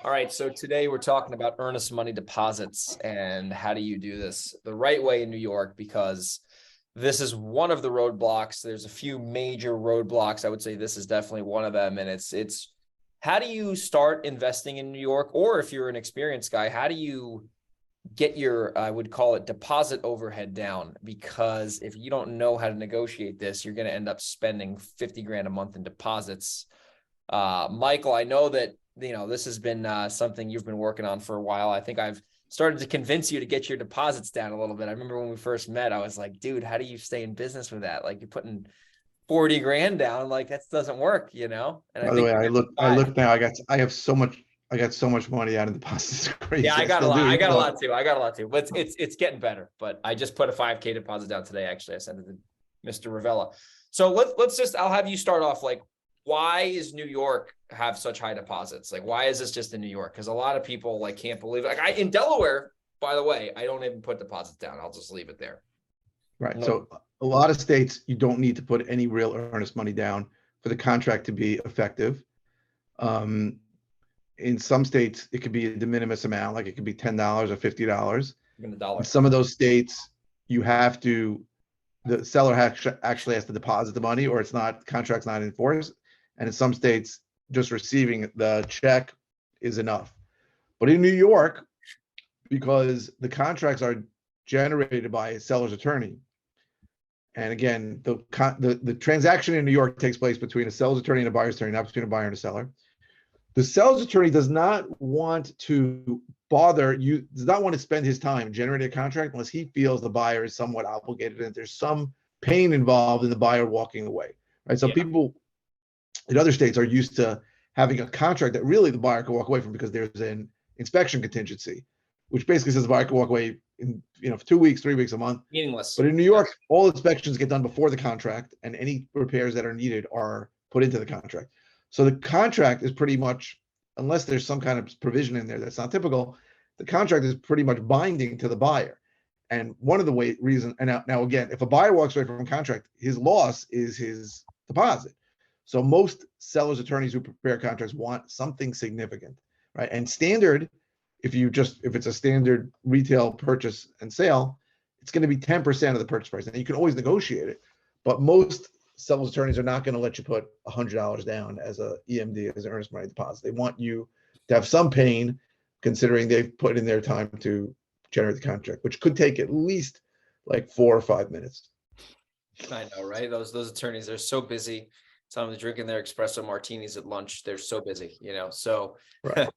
All right, so today we're talking about earnest money deposits and how do you do this the right way in New York, because this is one of the roadblocks. There's a few major roadblocks. I would say this is definitely one of them. And it's how do you start investing in New York? Or if you're an experienced guy, how do you get your, I would call it, deposit overhead down? Because if you don't know how to negotiate this, you're going to end up spending 50 grand a month in deposits. Michael, I know that this has been something you've been working on for a while. I think I've started to convince you to get your deposits down a little bit. I remember when we first met, I was like, dude, how do you stay in business with that? Like, you're putting 40 grand down, like that doesn't work, And By the way, I look now, I got so much money out of deposits. It's crazy. Yeah, I got a lot. I got a lot too. But it's getting better. But I just put a 5K deposit down today. Actually, I sent it to Mr. Ravella. So I'll have you start off. Like, why is New York have such high deposits? Like, why is this just in New York? Because a lot of people can't believe it. Like, in Delaware, by the way, I don't even put deposits down. I'll just leave it there. Right. No. So a lot of states, you don't need to put any real earnest money down for the contract to be effective. In some states, it could be a de minimis amount, like it could be $10 or $50. Even the dollar. In some of those states, the seller actually has to deposit the money, or contract's not enforced. And in some states, just receiving the check is enough. But in New York, because the contracts are generated by a seller's attorney, and again, the transaction in New York takes place between a seller's attorney and a buyer's attorney, not between a buyer and a seller. The seller's attorney does not want to spend his time generating a contract unless he feels the buyer is somewhat obligated and there's some pain involved in the buyer walking away. Right. So people in other states are used to having a contract that really the buyer can walk away from because there's an inspection contingency, which basically says the buyer can walk away in, for 2 weeks, 3 weeks, a month. Meaningless. But in New York, all inspections get done before the contract, and any repairs that are needed are put into the contract. So the contract is pretty much, unless there's some kind of provision in there that's not typical, the contract is pretty much binding to the buyer. And one of the reasons, and now again, if a buyer walks away from a contract, his loss is his deposit. So most sellers' attorneys who prepare contracts want something significant, right? And standard, if it's a standard retail purchase and sale, it's going to be 10% of the purchase price. And you can always negotiate it, but most sellers' attorneys are not going to let you put $100 down as a EMD, as an earnest money deposit. They want you to have some pain, considering they've put in their time to generate the contract, which could take at least 4 or 5 minutes. I know, right? Those attorneys, they're so busy. Some of them drinking their espresso martinis at lunch. They're so busy, So right.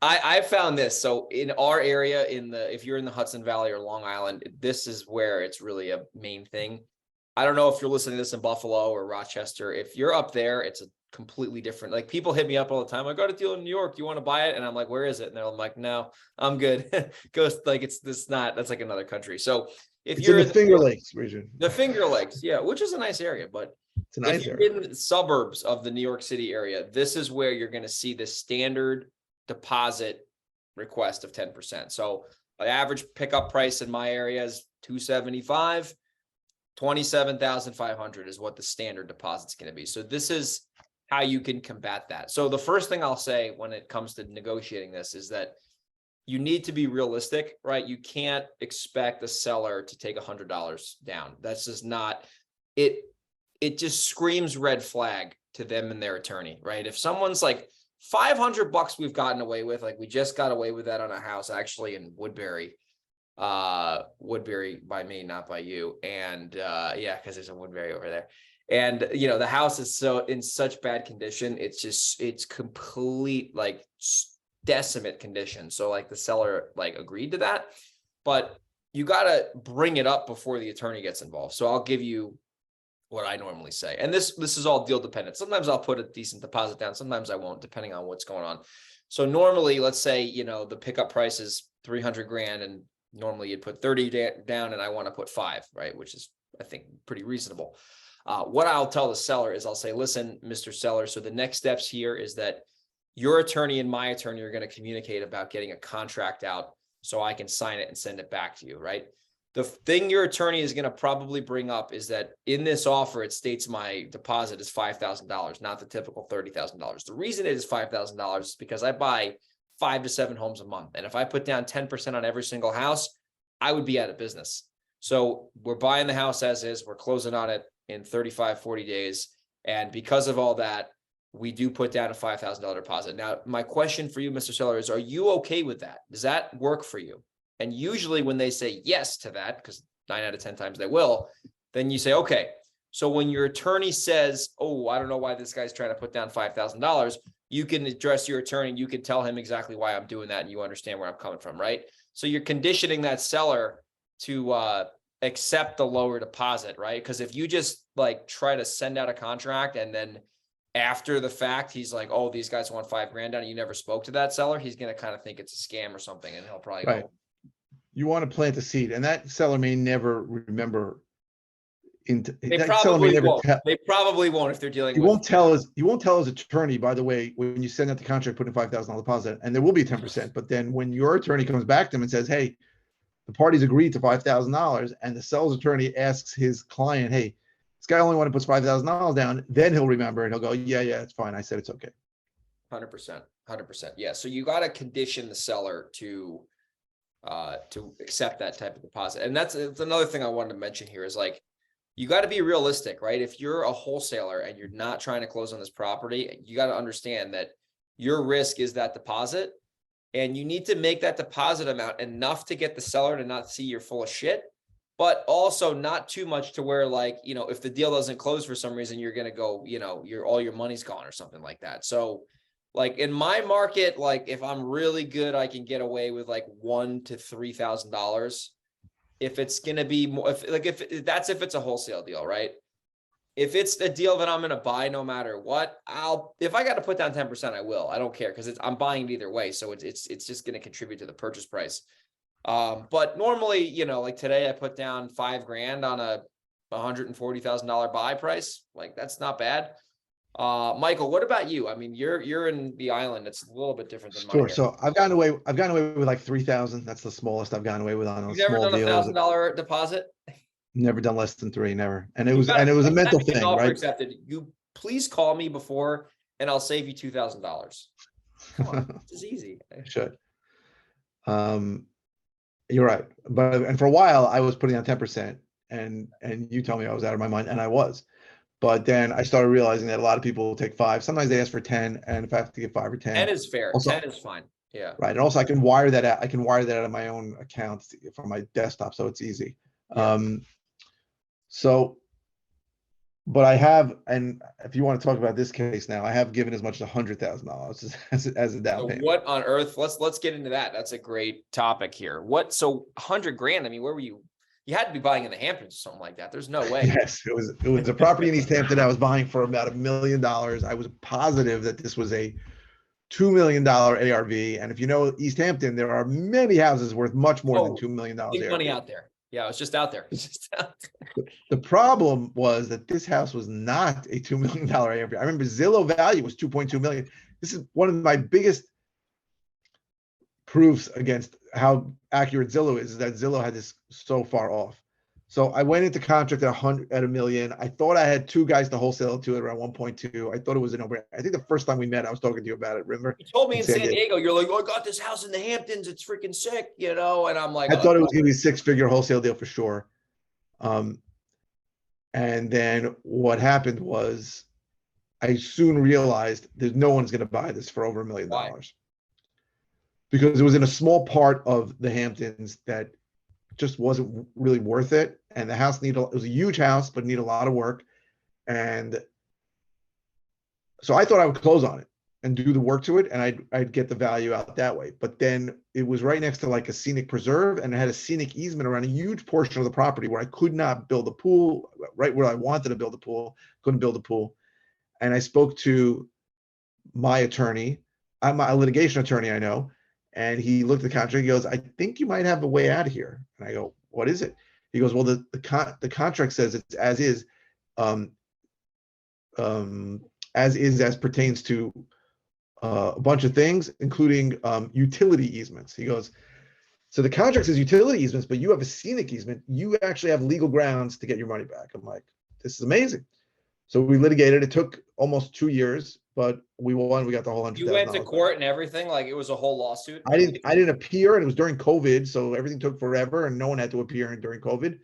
I found this. So in our area, if you're in the Hudson Valley or Long Island, this is where it's really a main thing. I don't know if you're listening to this in Buffalo or Rochester. If you're up there, it's a completely different. Like, people hit me up all the time. I got a deal in New York. Do you want to buy it? And I'm like, where is it? And they're like, no, I'm good. That's like another country. So if you're in the Finger Lakes region, the Finger Lakes, yeah, which is a nice area, but it's a nice area. In the suburbs of the New York City area, this is where you're going to see the standard deposit request of 10%. So the average pickup price in my area is $275. $27,500 is what the standard deposit's going to be. So this is how you can combat that. So the first thing I'll say when it comes to negotiating this is that you need to be realistic, right? You can't expect the seller to take $100 down. That's just not it. It just screams red flag to them and their attorney, right? If someone's like, $500 we've gotten away with, like we just got away with that on a house actually in Woodbury by me, not by you. And because there's a Woodbury over there. And the house is in such bad condition. It's complete decimate condition. So the seller agreed to that, but you got to bring it up before the attorney gets involved. So I'll give you what I normally say. And this is all deal dependent. Sometimes I'll put a decent deposit down. Sometimes I won't, depending on what's going on. So normally, let's say, the pickup price is 300 grand and normally you'd put 30 down and I want to put 5, right? Which is, I think, pretty reasonable. What I'll tell the seller is I'll say, listen, Mr. Seller, so the next steps here is that your attorney and my attorney are going to communicate about getting a contract out so I can sign it and send it back to you, right? The thing your attorney is going to probably bring up is that in this offer, it states my deposit is $5,000, not the typical $30,000. The reason it is $5,000 is because I buy 5 to 7 homes a month. And if I put down 10% on every single house, I would be out of business. So we're buying the house as is, we're closing on it in 35, 40 days. And because of all that, we do put down a $5,000 deposit. Now, my question for you, Mr. Seller, is, are you okay with that? Does that work for you? And usually when they say yes to that, because 9 out of 10 times they will, then you say, okay. So when your attorney says, oh, I don't know why this guy's trying to put down $5,000, you can address your attorney and you can tell him exactly why I'm doing that. And you understand where I'm coming from, right? So you're conditioning that seller to accept the lower deposit, right? Because if you just like try to send out a contract and then after the fact, he's like, oh, these guys want $5,000 down, and you never spoke to that seller, he's going to kind of think it's a scam or something. And he'll probably Right. go. You want to plant the seed, and that seller may never remember. They That seller may probably never won't. tell. They probably won't if they're dealing He with. won't tell us. He won't tell his attorney. By the way, when you send out the contract, put in $5,000 deposit, and there will be 10%. But then when your attorney comes back to him and says, "Hey, the parties agreed to $5,000," and the seller's attorney asks his client, "Hey, this guy only wanted to put $5,000 down," then he'll remember and he'll go, "Yeah, it's fine. I said it's okay." 100%, 100%. Yeah. So you got to condition the seller to accept that type of deposit. And that's another thing I wanted to mention here is like, you got to be realistic, right? If you're a wholesaler and you're not trying to close on this property, you got to understand that your risk is that deposit, and you need to make that deposit amount enough to get the seller to not see you're full of shit, but also not too much to where, like, you know, if the deal doesn't close for some reason, you're going to go, you know, all your money's gone or something like that. So like in my market, like if I'm really good, I can get away with like $1,000 to $3,000. If it's going to be more, if it's a wholesale deal, right? If it's a deal that I'm going to buy no matter what, if I got to put down 10%, I will. I don't care, because I'm buying it either way. So it's just going to contribute to the purchase price. But normally, you know, like today I put down $5,000 on a $140,000 buy price. Like that's not bad. Michael, what about you? I mean, you're in the island. It's a little bit different than mine Sure. here. So I've gotten away with like 3,000. That's the smallest I've gotten away with on You've a never small done deal. $1,000 deposit? Never done less than 3, never. And it You was gotta- a next time mental you get an thing, offer right? accepted, you please call me before, and I'll save you $2,000. Come on, this is easy. Should. You're right. And for a while I was putting on 10%, and you tell me I was out of my mind, and I was. But then I started realizing that a lot of people will take 5. Sometimes they ask for 10, and if I have to get 5 or 10, 10 is fair. also, 10 is fine. Yeah. right. And also I can wire that out. I can wire that out of my own account from my desktop, so it's easy. Yeah. So, but I have, and if you want to talk about this case now, I have given as much as $100,000 as a down So payment. what on earth? Let's get into that. That's a great topic here. So $100,000? I mean, where were you? You had to be buying in the Hamptons or something like that. There's no way. Yes, it was a property in East Hampton I was buying for about $1 million. I was positive that this was a $2 million ARV. And if you know East Hampton, there are many houses worth much more than $2 million Big ARV. money out there. Yeah, it's just out there. The problem was that this house was not a $2 million ARV. I remember Zillow value was 2.2 million. This is one of my biggest proofs against how accurate Zillow is that Zillow had this so far off. So I went into contract at $1 million. I thought I had 2 guys to wholesale it to at around 1.2. I thought it was an over. I think the first time we met, I was talking to you about it. Remember? You told me in San Diego, you're like, oh, I got this house in the Hamptons. It's freaking sick, you know? And I'm like, I thought it was going to be a 6-figure wholesale deal for sure. And then what happened was I soon realized there's no one's going to buy this for over $1 million. Why? Because it was in a small part of the Hamptons that just wasn't really worth it. And the house it was a huge house, but needed a lot of work. And so I thought I would close on it and do the work to it, and I'd get the value out that way. But then it was right next to like a scenic preserve, and it had a scenic easement around a huge portion of the property where I could not build a pool, right where I wanted to build a pool, couldn't build a pool. And I spoke to my attorney, I'm a litigation attorney, I know, and he looked at the contract. He goes, "I think you might have a way out of here." And I go, "What is it?" He goes, "Well, the contract says it's as is, as pertains to a bunch of things, including utility easements." He goes, "So the contract says utility easements, but you have a scenic easement. You actually have legal grounds to get your money back." I'm like, "This is amazing." So we litigated. It took almost 2 years, but we won. We got the whole You went to $100,000 back. court and everything, like it was a whole lawsuit? I didn't appear, and it was during COVID, so everything took forever, and no one had to appear during COVID.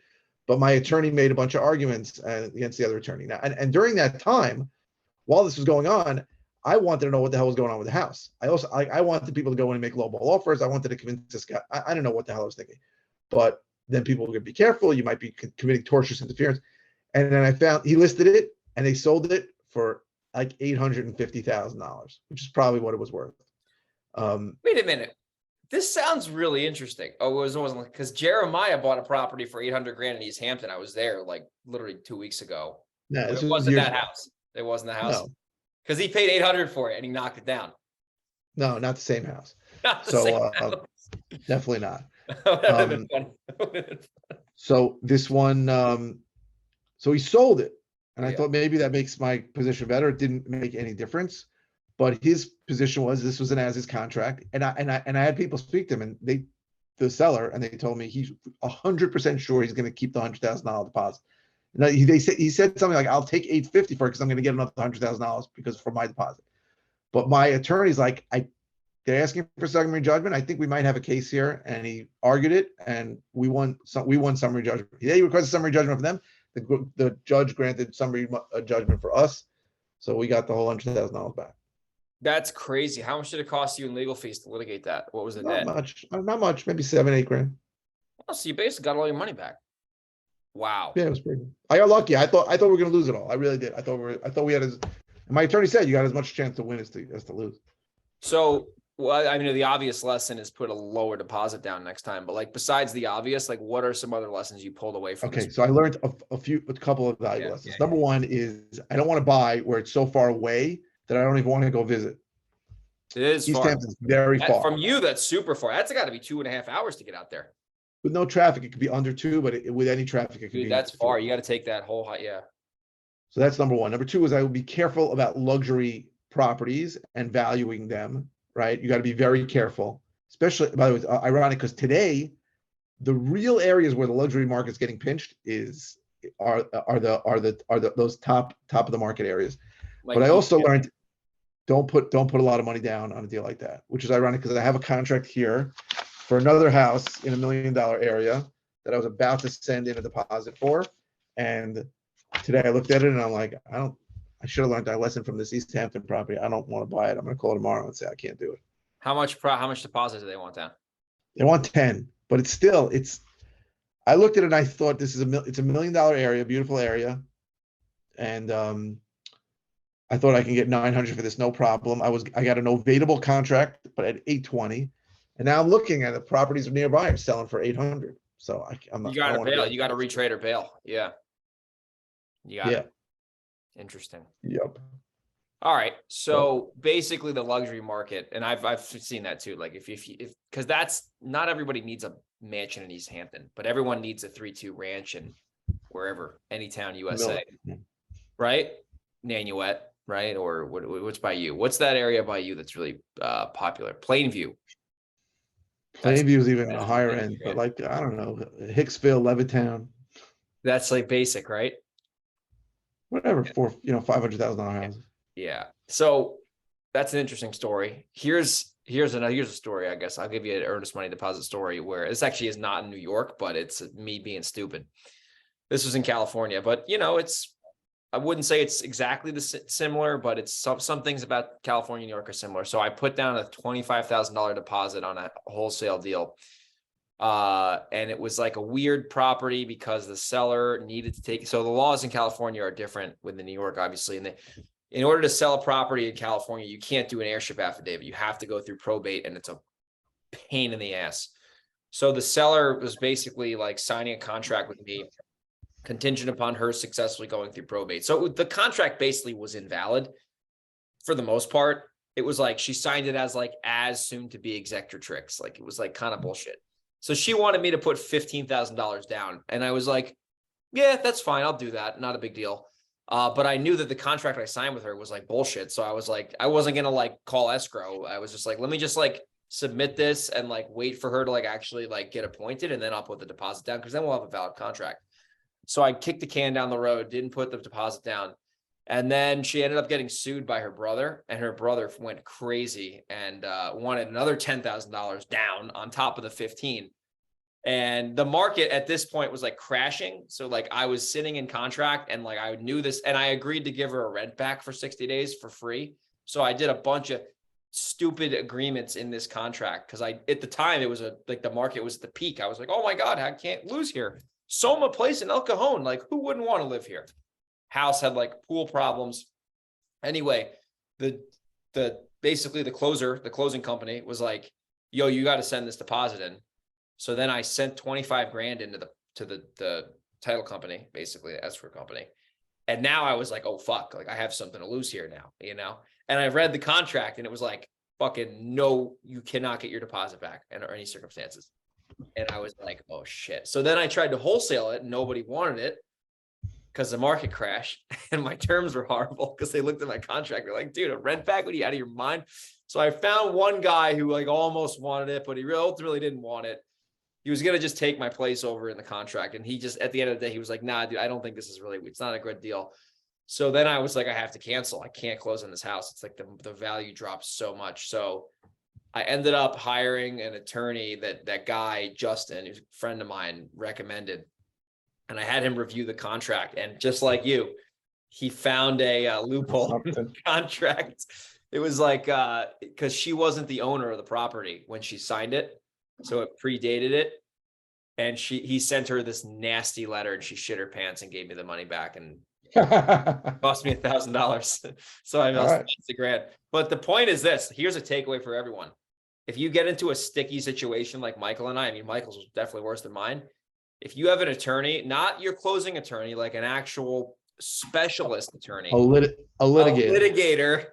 But my attorney made a bunch of arguments against the other attorney. Now, and during that time, while this was going on, I wanted to know what the hell was going on with the house. I wanted people to go in and make lowball offers. I wanted to convince this guy. I don't know what the hell I was thinking, but then people were going to be careful. You might be committing tortious interference. And then I found he listed it, and they sold it for like $850,000, which is probably what it was worth. Wait a minute. This sounds really interesting. Oh, it wasn't like, because Jeremiah bought a property for 800 grand in East Hampton. I was there like literally 2 weeks ago. Yeah, It wasn't that house. It wasn't the house. No, Because he paid 800 for it and he knocked it down. no, not the same house. Not the So same house. definitely not. That would've been funny. So this one, so he sold it, and I Yeah. thought maybe that makes my position better. It didn't make any difference, but his position was this was an as-is contract, and I had people speak to him, and the seller, and they told me he's 100% sure he's going to keep the $100,000 deposit. No, he said something like, "I'll take $850 for it because I'm going to get another $100,000 because for my deposit." But my attorney's like, they're asking for summary judgment. I think we might have a case here, and he argued it, and we won. We won summary judgment. He requested summary judgment for them. The judge granted summary judgment for us, so we got the whole $100,000 back. That's crazy. How much did it cost you in legal fees to litigate that? What was the Not net? much, maybe 7-8 grand. Oh, so you basically got all your money back. Wow. Yeah, it was pretty good. I got lucky. I thought we were going to lose it all. I really did. I thought we had and my attorney said you got as much chance to win as to lose. So, well, I mean, the obvious lesson is put a lower deposit down next time. But like, besides the obvious, like, what are some other lessons you pulled away from Okay, this? so I learned a couple of valuable lessons. Number one is I don't want to buy where it's so far away that I don't even want to go visit. It is East far. Hampton's very far. From you, that's super far. That's got to be 2.5 hours to get out there. With no traffic, it could be under 2, but with any traffic, it could Dude, be. that's far. You got to take that whole high. Yeah. So that's number one. Number two is I would be careful about luxury properties and valuing them, right? You got to be very careful, especially, by the way, it's ironic because today, the real areas where the luxury market's getting pinched are those top of the market areas. Like, But I also learned don't put a lot of money down on a deal like that, which is ironic because I have a contract here for another house in $1 million area that I was about to send in a deposit for. And today I looked at it and I'm like, I should have learned that lesson from this East Hampton property. I don't want to buy it. I'm going to call tomorrow and say I can't do it. how much deposit do they want down? They want 10, but I looked at it and I thought it's a $1 million area, beautiful area. And I thought I can get 900 for this, no problem. I got an evadable contract, but at 820. And now I'm looking at the properties nearby are selling for 800. So I'm not. You got to bail. You got to retrade or bail. Yeah. You got it. Interesting. Yep. All right. So basically the luxury market, and I've seen that too. Like if because that's not everybody needs a mansion in East Hampton, but everyone needs a 3-2 ranch in wherever, any town, USA, right? Nanuet, right? Or what's by you? What's that area by you that's really popular? Plainview. Plainview is even on a higher end, but like, I don't know, Hicksville, Levittown. That's like basic, right? Whatever, for $500,000 houses. Yeah. So that's an interesting story. Here's a story, I guess. I'll give you an earnest money deposit story where this actually is not in New York, but it's me being stupid. This was in California, but I wouldn't say it's exactly similar, but it's some things about California and New York are similar. So I put down a $25,000 deposit on a wholesale deal. And it was like a weird property because the seller needed to take, so the laws in California are different with the New York, obviously. And in order to sell a property in California, you can't do an heirship affidavit. You have to go through probate, and it's a pain in the ass. So the seller was basically like signing a contract with me contingent upon her successfully going through probate. So the contract basically was invalid for the most part. It was like she signed it as soon to be executrix. Like it was like kind of bullshit. So she wanted me to put $15,000 down. And I was like, yeah, that's fine. I'll do that. Not a big deal. But I knew that the contract I signed with her was like bullshit. So I was like, I wasn't going to like call escrow. I was just like, let me just like submit this and like wait for her to like actually like get appointed. And then I'll put the deposit down because then we'll have a valid contract. So I kicked the can down the road, didn't put the deposit down. And then she ended up getting sued by her brother, and her brother went crazy and wanted another $10,000 down on top of the 15. And the market at this point was like crashing. So like I was sitting in contract and like I knew this, and I agreed to give her a rent back for 60 days for free. So I did a bunch of stupid agreements in this contract because at the time it was like the market was at the peak. I was like, oh my God, I can't lose here. Soma Place in El Cajon, like who wouldn't want to live here? House had like pool problems. Anyway, the basically the closing company was like, yo, you got to send this deposit in. So then I sent 25 grand into the title company, basically the escrow company. And now I was like, oh fuck, like I have something to lose here now, And I read the contract and it was like, fucking no, you cannot get your deposit back under any circumstances. And I was like, oh shit. So then I tried to wholesale it and nobody wanted it because the market crashed and my terms were horrible because they looked at my contract. They're like, dude, a rent back? What are you out of your mind? So I found one guy who like almost wanted it, but he ultimately didn't want it. He was going to just take my place over in the contract. And he just, at the end of the day, he was like, nah, dude, I don't think this is really, it's not a good deal. So then I was like, I have to cancel. I can't close on this house. It's like the value drops so much. So I ended up hiring an attorney that guy, Justin, who's a friend of mine, recommended. And I had him review the contract. And just like you, he found a loophole in the contract. It was like, because she wasn't the owner of the property when she signed it. So it predated it. And he sent her this nasty letter and she shit her pants and gave me the money back and cost me $1,000. So I lost $1,000. But the point is this, here's a takeaway for everyone. If you get into a sticky situation like Michael and I mean, Michael's was definitely worse than mine. If you have an attorney, not your closing attorney, like an actual specialist attorney, a litigator,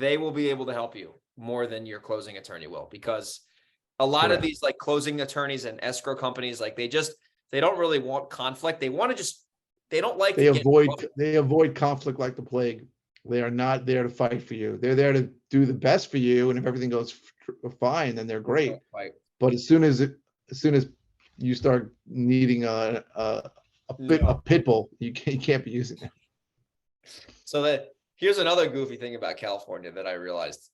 they will be able to help you more than your closing attorney will, because a lot of these like closing attorneys and escrow companies, like they don't really want conflict. They want to they don't like, they avoid conflict like the plague. They are not there to fight for you. They're there to do the best for you. And if everything goes fine, then they're great. But as soon as you start needing a pit bull, you can't be using it. So here's another goofy thing about California that I realized.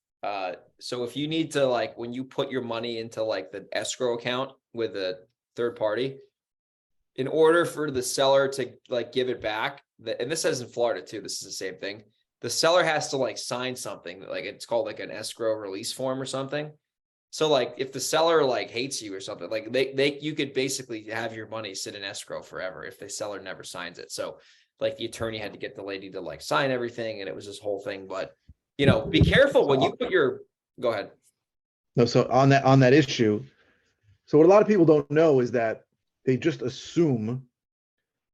So if you need to, like, when you put your money into like the escrow account with a third party, in order for the seller to like give it back, and this says in Florida too, this is the same thing. The seller has to like sign something, like it's called like an escrow release form or something. So like if the seller like hates you or something, like you could basically have your money sit in escrow forever if the seller never signs it. So like the attorney had to get the lady to like sign everything, and it was this whole thing. But be careful when you put go ahead. No, so on that issue, so what a lot of people don't know is that they just assume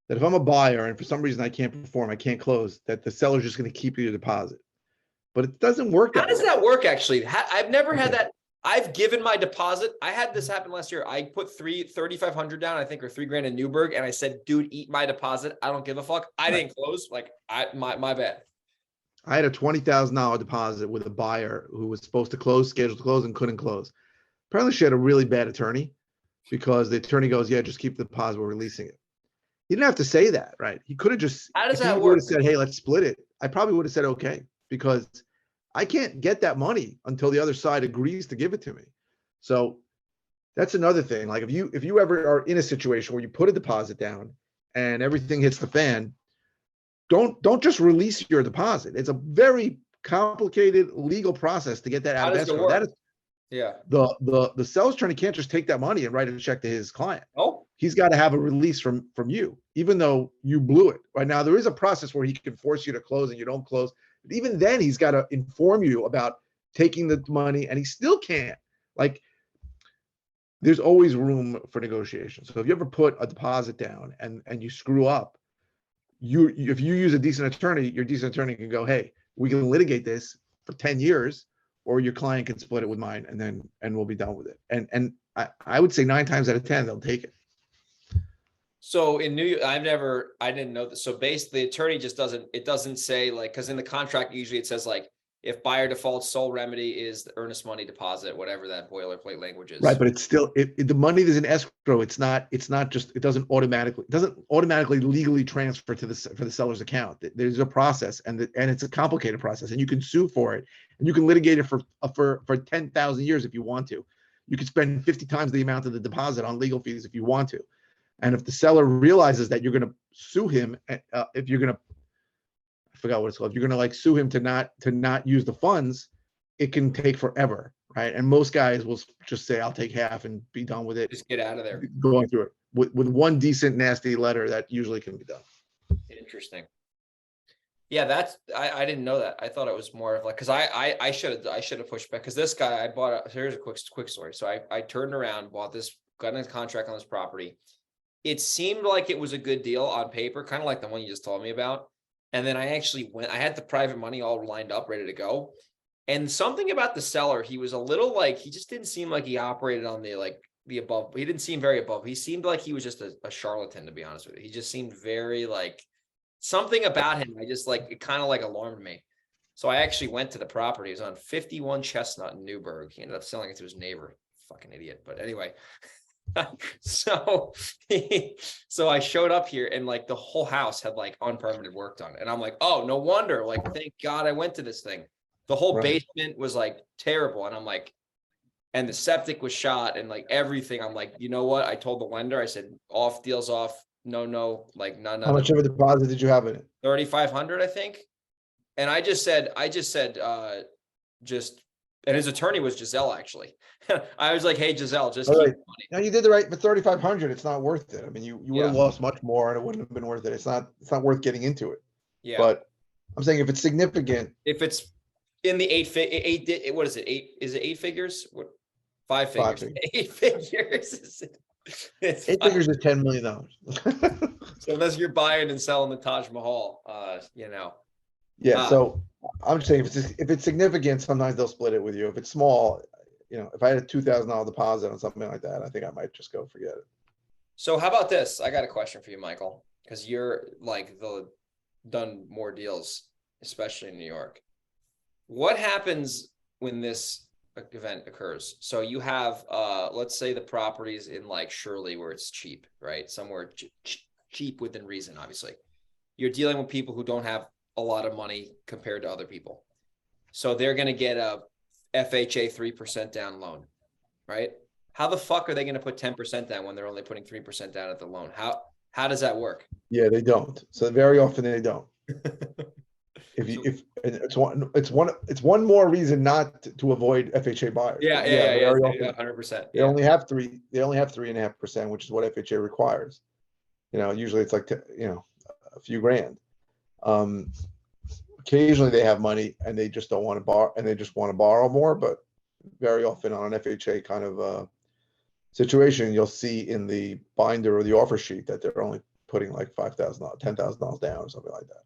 that if I'm a buyer and for some reason I can't perform, I can't close, that the seller's just going to keep your deposit. But it doesn't work that way. How does that work, actually? I've never had that. I've given my deposit. I had this happen last year. I put $3,500 down, I think, or $3,000 in Newburgh. And I said, dude, eat my deposit. I don't give a fuck. I didn't close. Like, my bad. I had a $20,000 deposit with a buyer who was supposed to close, scheduled to close, and couldn't close. Apparently she had a really bad attorney, because the attorney goes, yeah, just keep the deposit, we're releasing it. He didn't have to say that, right? He could have just, how does that work? He would have said, hey, let's split it. I probably would have said, okay, because I can't get that money until the other side agrees to give it to me. So that's another thing. Like if you ever are in a situation where you put a deposit down and everything hits the fan, don't just release your deposit. It's a very complicated legal process to get that out of escrow. That is, the seller's attorney can't just take that money and write a check to his client. Oh, he's got to have a release from you, even though you blew it. Right now, there is a process where he can force you to close and you don't close. But even then, he's got to inform you about taking the money, and he still can't. Like, there's always room for negotiation. So if you ever put a deposit down and you screw up, if you use a decent attorney, your decent attorney can go, hey, we can litigate this for 10 years, or your client can split it with mine, and we'll be done with it. And I would say 9 times out of 10, they'll take it. So in New York, I didn't know this. So basically, the attorney just doesn't say like, because in the contract, usually it says like, if buyer defaults, sole remedy is the earnest money deposit, whatever that boilerplate language is. Right, but it's still, the money that's in escrow, it's not just, it doesn't automatically legally transfer to for the seller's account. There's a process, and it's a complicated process, and you can sue for it, and you can litigate it for 10,000 years if you want to. You could spend 50 times the amount of the deposit on legal fees if you want to. And if the seller realizes that you're going to sue him, if you're going to, I forgot what it's called, if you're going to like sue him to not use the funds, it can take forever, right? And most guys will just say, I'll take half and be done with it. Just get out of there. Going through it with one decent, nasty letter, that usually can be done. Interesting. Yeah, that's, I didn't know that. I thought it was more of like, cause I should have pushed back. Cause this guy, I bought here's a quick story. So I turned around, bought this, got in a contract on this property. It seemed like it was a good deal on paper, kind of like the one you just told me about. And then I actually went, I had the private money all lined up, ready to go. And something about the seller, he was a little like, he just didn't seem like he operated on the above. He didn't seem very above. He seemed like he was just a charlatan, to be honest with you. He just seemed very like, something about him, I just like, it kind of like alarmed me. So I actually went to the property. It was on 51 Chestnut in Newburgh. He ended up selling it to his neighbor. Fucking idiot. But anyway, so I showed up here, and like the whole house had like unpermitted work done. And I'm like, oh, no wonder. Like, thank God I went to this thing. The whole basement was like terrible. And I'm like, and the septic was shot and like everything. I'm like, you know what? I told the lender, I said, off, deals off. No, like none. How much of a deposit did you have in it? 3,500, I think. And I just said, and his attorney was Giselle, actually. I was like, hey, Giselle, just keep the money. Now you did the right, but 3,500, it's not worth it. I mean, you would have lost much more, and it wouldn't have been worth it. It's not worth getting into it. Yeah. But I'm saying if it's significant, if it's in the what is it? Is it 8 figures? What? 5 figures. 8 figures. It's 8 figures is $10 million. So unless you're buying and selling the Taj Mahal, Yeah. So I'm just saying, if it's significant, sometimes they'll split it with you. If it's small, if I had a $2,000 deposit on something like that, I think I might just go forget it. So how about this? I got a question for you, Michael, because you're like done more deals, especially in New York. What happens when this event occurs? So you have, let's say the properties in like Shirley where it's cheap, right? Somewhere cheap within reason, obviously. You're dealing with people who don't have a lot of money compared to other people. So they're going to get a FHA 3% down loan, right? How the fuck are they going to put 10% down when they're only putting 3% down at the loan? How does that work? Yeah, they don't. So very often they don't. It's one more reason not to avoid FHA buyers. Yeah, 100%. They only have 3.5%, which is what FHA requires. Usually it's like a few grand. Occasionally they have money and they just don't want to borrow, and they just want to borrow more. But very often on an FHA kind of situation, you'll see in the binder or the offer sheet that they're only putting like $5,000, $10,000 down or something like that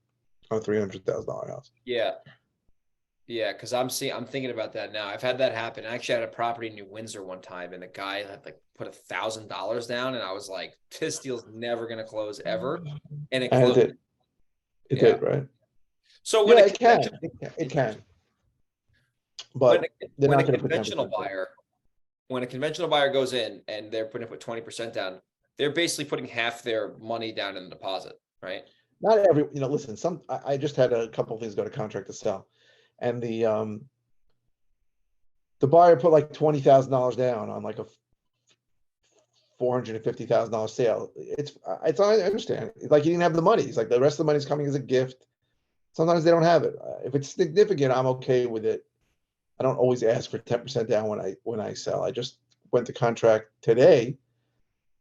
on a $300,000 house. Yeah. Because I'm thinking about that now. I've had that happen. I actually had a property in New Windsor one time, and the guy had like put $1,000 down, and I was like, this deal's never going to close ever. And it closed. It did, right? So when it can. But when a conventional buyer goes in and they're putting up 20% down, they're basically putting half their money down in the deposit, right? Not every, listen, I just had a couple of things go to contract to sell, and the buyer put like $20,000 down on like a $450,000 sale. I understand. Like, he didn't have the money. He's like, the rest of the money's coming as a gift. Sometimes they don't have it. If it's significant, I'm okay with it. I don't always ask for 10% down when I sell. I just went to contract today.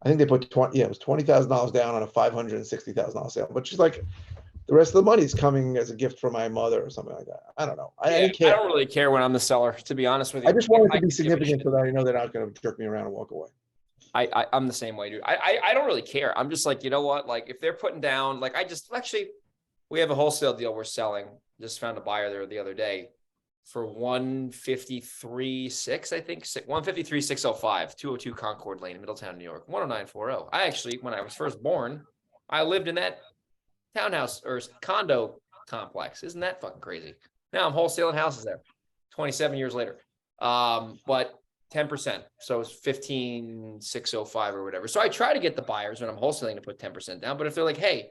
I think they put it was $20,000 down on a $560,000 sale. But she's like, the rest of the money's coming as a gift from my mother or something like that. I don't know. I didn't care. I don't really care when I'm the seller, to be honest with you. I just want it to be significant so that I know they're not going to jerk me around and walk away. I'm the same way, dude. I don't really care. I'm just like, you know what? Like, if they're putting down, like, we have a wholesale deal we're selling. Just found a buyer there the other day for 153.6, I think, 153,605, 202 Concord Lane, Middletown, New York, 10940. I actually, when I was first born, I lived in that townhouse or condo complex. Isn't that fucking crazy? Now I'm wholesaling houses there 27 years later. But 10%. So it's 15,605 or whatever. So I try to get the buyers when I'm wholesaling to put 10% down. But if they're like, hey,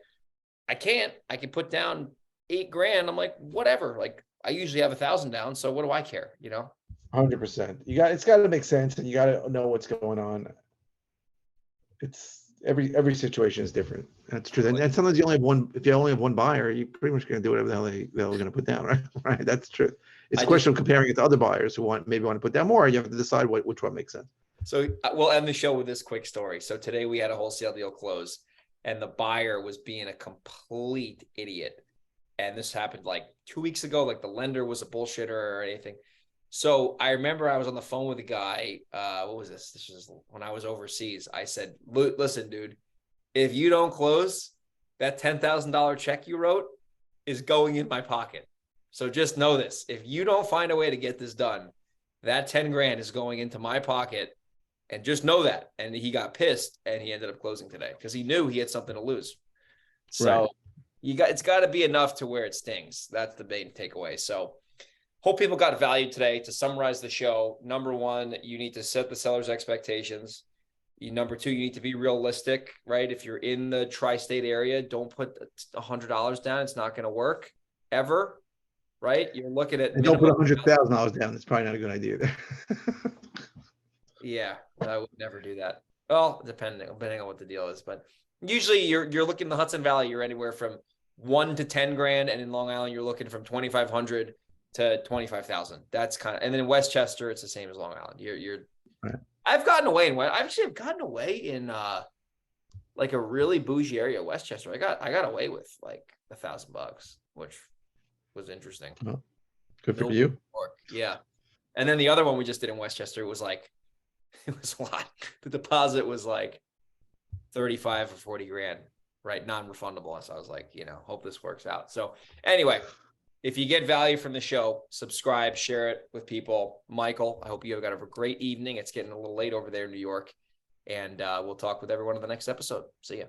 I can put down $8,000, I'm like, whatever. Like I usually have 1,000 down. So what do I care? 100%. It's got to make sense, and you got to know what's going on. It's every situation is different. That's true. And sometimes you only have one. If you only have one buyer, you pretty much going to do whatever the hell they're going to put down, right? Right. That's true. It's a question of comparing it to other buyers who maybe want to put down more. You have to decide which one makes sense. So we'll end the show with this quick story. So today we had a wholesale deal close, and the buyer was being a complete idiot. And this happened like 2 weeks ago. Like the lender was a bullshitter or anything. So I remember I was on the phone with a guy. What was this? This was when I was overseas. I said, listen, dude, if you don't close, that $10,000 check you wrote is going in my pocket. So just know this. If you don't find a way to get this done, that 10 grand is going into my pocket. And just know that. And he got pissed and he ended up closing today because he knew he had something to lose. So it's got to be enough to where it stings. That's the main takeaway. So hope people got value today. To summarize the show, number one, you need to set the seller's expectations. Number two, you need to be realistic, right? If you're in the tri-state area, don't put $100 down. It's not going to work ever, right? You're looking at— And don't put $100,000 down. That's probably not a good idea there. Yeah, I would never do that. Well, depending on what the deal is, but usually you're looking in the Hudson Valley, you're anywhere from 1 to 10 grand, and in Long Island, you're looking from 2,500 to 25,000. That's kind of, and then in Westchester, it's the same as Long Island. You're right. I've gotten away in like a really bougie area, Westchester. I got away with like $1,000, which was interesting. Well, good for you. Yeah. And then the other one we just did in Westchester, it was a lot. The deposit was like 35 or 40 grand, right? Non-refundable. So I was like, hope this works out. So anyway, if you get value from the show, subscribe, share it with people. Michael, I hope you have got a great evening. It's getting a little late over there in New York, and we'll talk with everyone in the next episode. See ya.